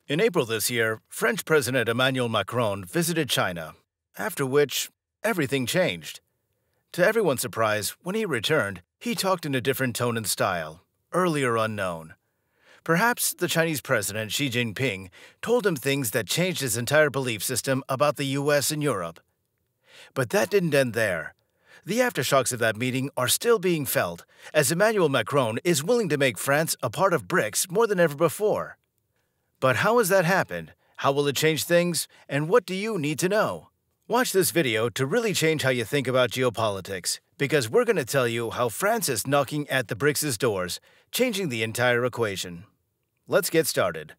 In April this year, French President Emmanuel Macron visited China, after which everything changed. To everyone's surprise, when he returned, he talked in a different tone and style, earlier unknown. Perhaps the Chinese president Xi Jinping told him things that changed his entire belief system about the US and Europe. But that didn't end there. The aftershocks of that meeting are still being felt, as Emmanuel Macron is willing to make France a part of BRICS more than ever before. But how has that happened? How will it change things? And what do you need to know? Watch this video to really change how you think about geopolitics, because we're going to tell you how France is knocking at the BRICS' doors, changing the entire equation. Let's get started.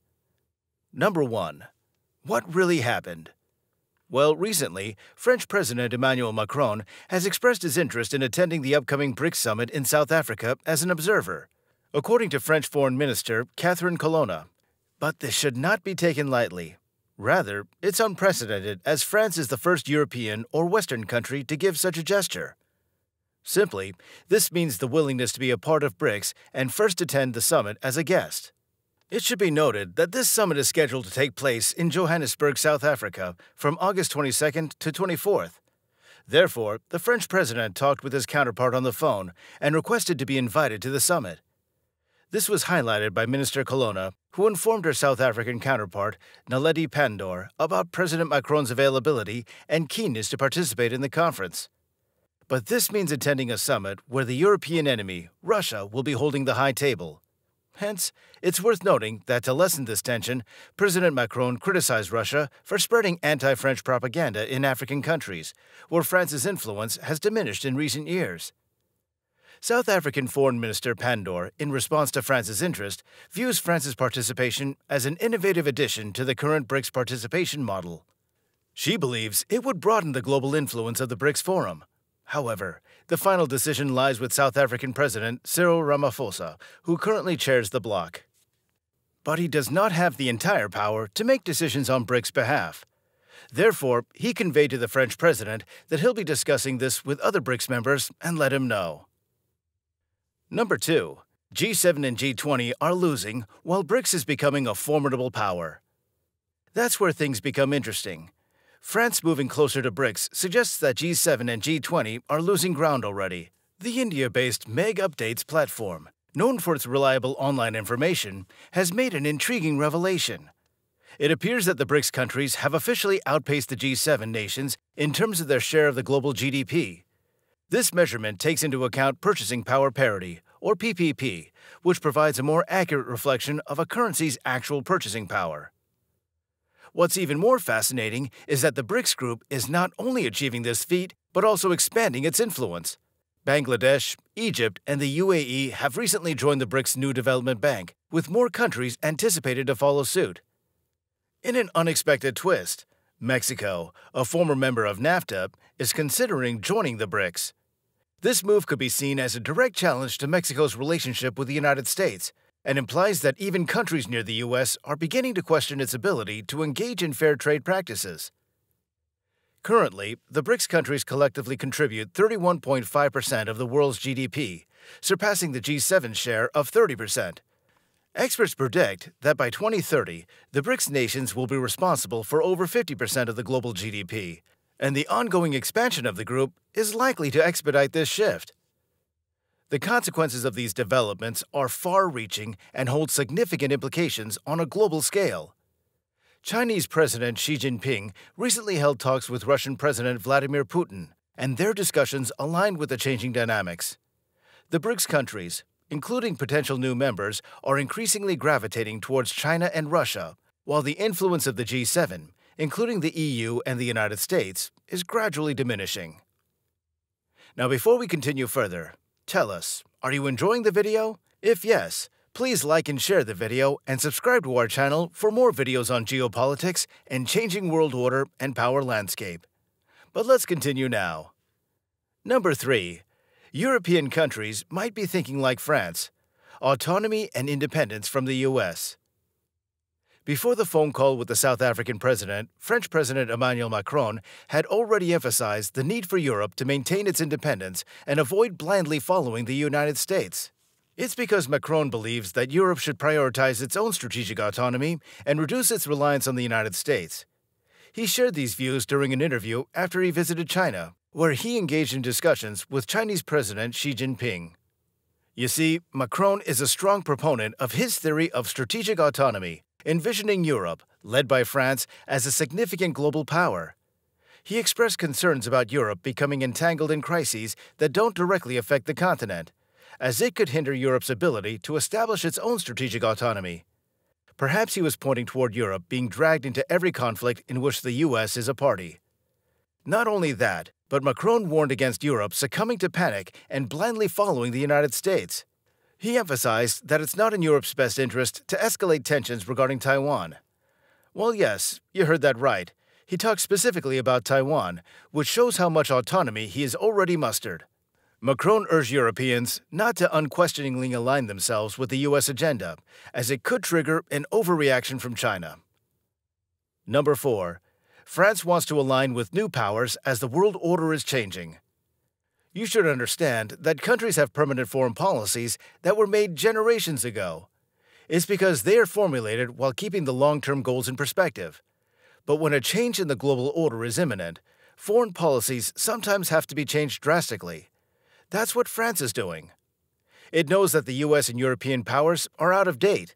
Number 1. What really happened? Well, recently, French President Emmanuel Macron has expressed his interest in attending the upcoming BRICS summit in South Africa as an observer, according to French Foreign Minister Catherine Colonna. But this should not be taken lightly. Rather, it's unprecedented, as France is the first European or Western country to give such a gesture. Simply, this means the willingness to be a part of BRICS and first attend the summit as a guest. It should be noted that this summit is scheduled to take place in Johannesburg, South Africa, from August 22nd to 24th. Therefore, the French president talked with his counterpart on the phone and requested to be invited to the summit. This was highlighted by Minister Colonna, who informed her South African counterpart, Naledi Pandor, about President Macron's availability and keenness to participate in the conference. But this means attending a summit where the European enemy, Russia, will be holding the high table. Hence, it's worth noting that to lessen this tension, President Macron criticized Russia for spreading anti-French propaganda in African countries, where France's influence has diminished in recent years. South African Foreign Minister Pandor, in response to France's interest, views France's participation as an innovative addition to the current BRICS participation model. She believes it would broaden the global influence of the BRICS Forum. However, the final decision lies with South African President Cyril Ramaphosa, who currently chairs the bloc. But he does not have the entire power to make decisions on BRICS' behalf. Therefore, he conveyed to the French president that he'll be discussing this with other BRICS members and let him know. Number 2. G7 and G20 are losing, while BRICS is becoming a formidable power. That's where things become interesting. France moving closer to BRICS suggests that G7 and G20 are losing ground already. The India-based Meg Updates platform, known for its reliable online information, has made an intriguing revelation. It appears that the BRICS countries have officially outpaced the G7 nations in terms of their share of the global GDP. This measurement takes into account purchasing power parity, or PPP, which provides a more accurate reflection of a currency's actual purchasing power. What's even more fascinating is that the BRICS group is not only achieving this feat, but also expanding its influence. Bangladesh, Egypt, and the UAE have recently joined the BRICS New Development Bank, with more countries anticipated to follow suit. In an unexpected twist, Mexico, a former member of NAFTA, is considering joining the BRICS. This move could be seen as a direct challenge to Mexico's relationship with the United States, and implies that even countries near the U.S. are beginning to question its ability to engage in fair trade practices. Currently, the BRICS countries collectively contribute 31.5% of the world's GDP, surpassing the G7 share of 30%. Experts predict that by 2030, the BRICS nations will be responsible for over 50% of the global GDP, and the ongoing expansion of the group is likely to expedite this shift. The consequences of these developments are far-reaching and hold significant implications on a global scale. Chinese President Xi Jinping recently held talks with Russian President Vladimir Putin, and their discussions aligned with the changing dynamics. The BRICS countries, including potential new members, are increasingly gravitating towards China and Russia, while the influence of the G7, including the EU and the United States, is gradually diminishing. Now, before we continue further, tell us, are you enjoying the video? If yes, please like and share the video and subscribe to our channel for more videos on geopolitics and changing world order and power landscape. But let's continue now. Number 3. European countries might be thinking like France. Autonomy and independence from the US. Before the phone call with the South African president, French President Emmanuel Macron had already emphasized the need for Europe to maintain its independence and avoid blindly following the United States. It's because Macron believes that Europe should prioritize its own strategic autonomy and reduce its reliance on the United States. He shared these views during an interview after he visited China, where he engaged in discussions with Chinese President Xi Jinping. You see, Macron is a strong proponent of his theory of strategic autonomy, envisioning Europe, led by France, as a significant global power. He expressed concerns about Europe becoming entangled in crises that don't directly affect the continent, as it could hinder Europe's ability to establish its own strategic autonomy. Perhaps he was pointing toward Europe being dragged into every conflict in which the U.S. is a party. Not only that, but Macron warned against Europe succumbing to panic and blindly following the United States. He emphasized that it's not in Europe's best interest to escalate tensions regarding Taiwan. Well, yes, you heard that right. He talked specifically about Taiwan, which shows how much autonomy he has already mustered. Macron urged Europeans not to unquestioningly align themselves with the U.S. agenda, as it could trigger an overreaction from China. Number 4. France wants to align with new powers as the world order is changing. You should understand that countries have permanent foreign policies that were made generations ago. It's because they are formulated while keeping the long-term goals in perspective. But when a change in the global order is imminent, foreign policies sometimes have to be changed drastically. That's what France is doing. It knows that the U.S. and European powers are out of date.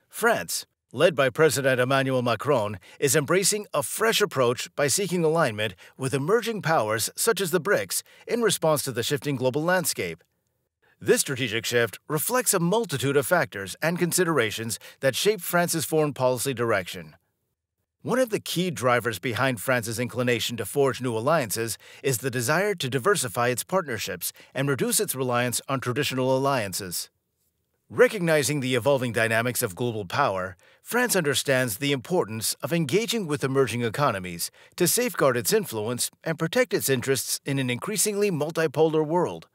France, led by President Emmanuel Macron, is embracing a fresh approach by seeking alignment with emerging powers such as the BRICS in response to the shifting global landscape. This strategic shift reflects a multitude of factors and considerations that shape France's foreign policy direction. One of the key drivers behind France's inclination to forge new alliances is the desire to diversify its partnerships and reduce its reliance on traditional alliances. Recognizing the evolving dynamics of global power, France understands the importance of engaging with emerging economies to safeguard its influence and protect its interests in an increasingly multipolar world.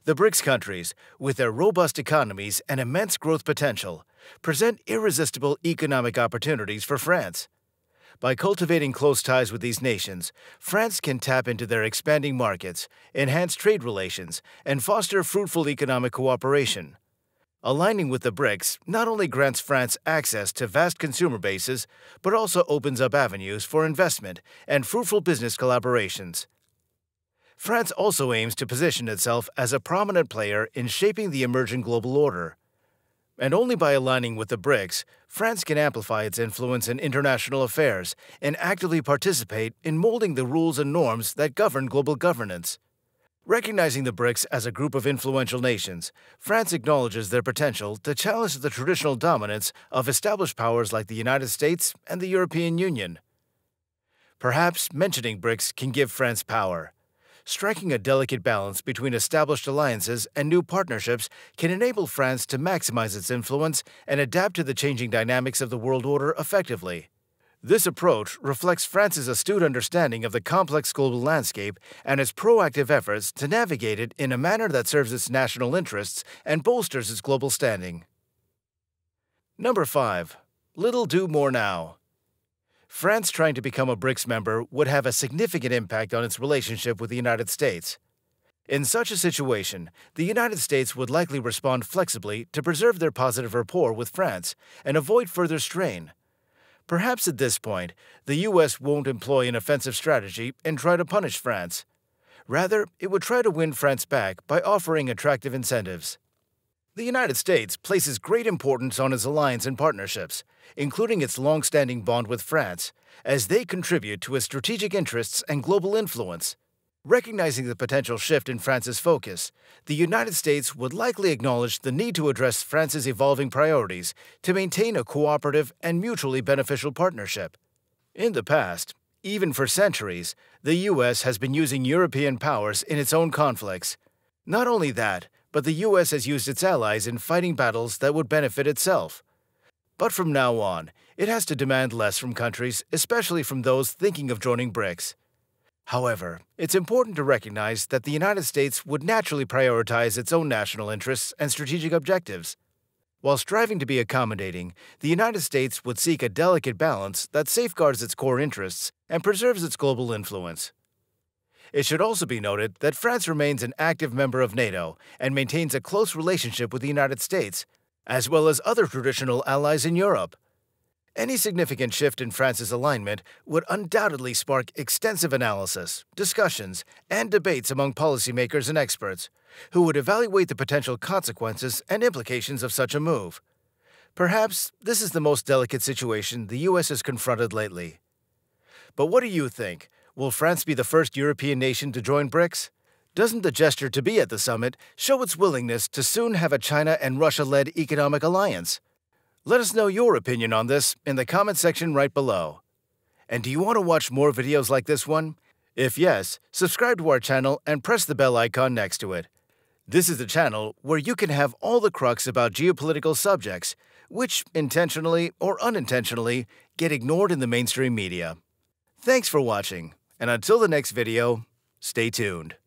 The BRICS countries, with their robust economies and immense growth potential, present irresistible economic opportunities for France. By cultivating close ties with these nations, France can tap into their expanding markets, enhance trade relations, and foster fruitful economic cooperation. Aligning with the BRICS not only grants France access to vast consumer bases, but also opens up avenues for investment and fruitful business collaborations. France also aims to position itself as a prominent player in shaping the emerging global order. And only by aligning with the BRICS, France can amplify its influence in international affairs and actively participate in molding the rules and norms that govern global governance. Recognizing the BRICS as a group of influential nations, France acknowledges their potential to challenge the traditional dominance of established powers like the United States and the European Union. Perhaps mentioning BRICS can give France power. Striking a delicate balance between established alliances and new partnerships can enable France to maximize its influence and adapt to the changing dynamics of the world order effectively. This approach reflects France's astute understanding of the complex global landscape and its proactive efforts to navigate it in a manner that serves its national interests and bolsters its global standing. Number 5. Little do more now. France trying to become a BRICS member would have a significant impact on its relationship with the United States. In such a situation, the United States would likely respond flexibly to preserve their positive rapport with France and avoid further strain. Perhaps at this point, the U.S. won't employ an offensive strategy and try to punish France. Rather, it would try to win France back by offering attractive incentives. The United States places great importance on its alliance and partnerships, including its long-standing bond with France, as they contribute to its strategic interests and global influence. Recognizing the potential shift in France's focus, the United States would likely acknowledge the need to address France's evolving priorities to maintain a cooperative and mutually beneficial partnership. In the past, even for centuries, the U.S. has been using European powers in its own conflicts. Not only that, but the U.S. has used its allies in fighting battles that would benefit itself. But from now on, it has to demand less from countries, especially from those thinking of joining BRICS. However, it's important to recognize that the United States would naturally prioritize its own national interests and strategic objectives. While striving to be accommodating, the United States would seek a delicate balance that safeguards its core interests and preserves its global influence. It should also be noted that France remains an active member of NATO and maintains a close relationship with the United States, as well as other traditional allies in Europe. Any significant shift in France's alignment would undoubtedly spark extensive analysis, discussions, and debates among policymakers and experts, who would evaluate the potential consequences and implications of such a move. Perhaps this is the most delicate situation the U.S. has confronted lately. But what do you think? Will France be the first European nation to join BRICS? Doesn't the gesture to be at the summit show its willingness to soon have a China and Russia-led economic alliance? Let us know your opinion on this in the comment section right below. And do you want to watch more videos like this one? If yes, subscribe to our channel and press the bell icon next to it. This is the channel where you can have all the crux about geopolitical subjects, which, intentionally or unintentionally, get ignored in the mainstream media. Thanks for watching, and until the next video, stay tuned.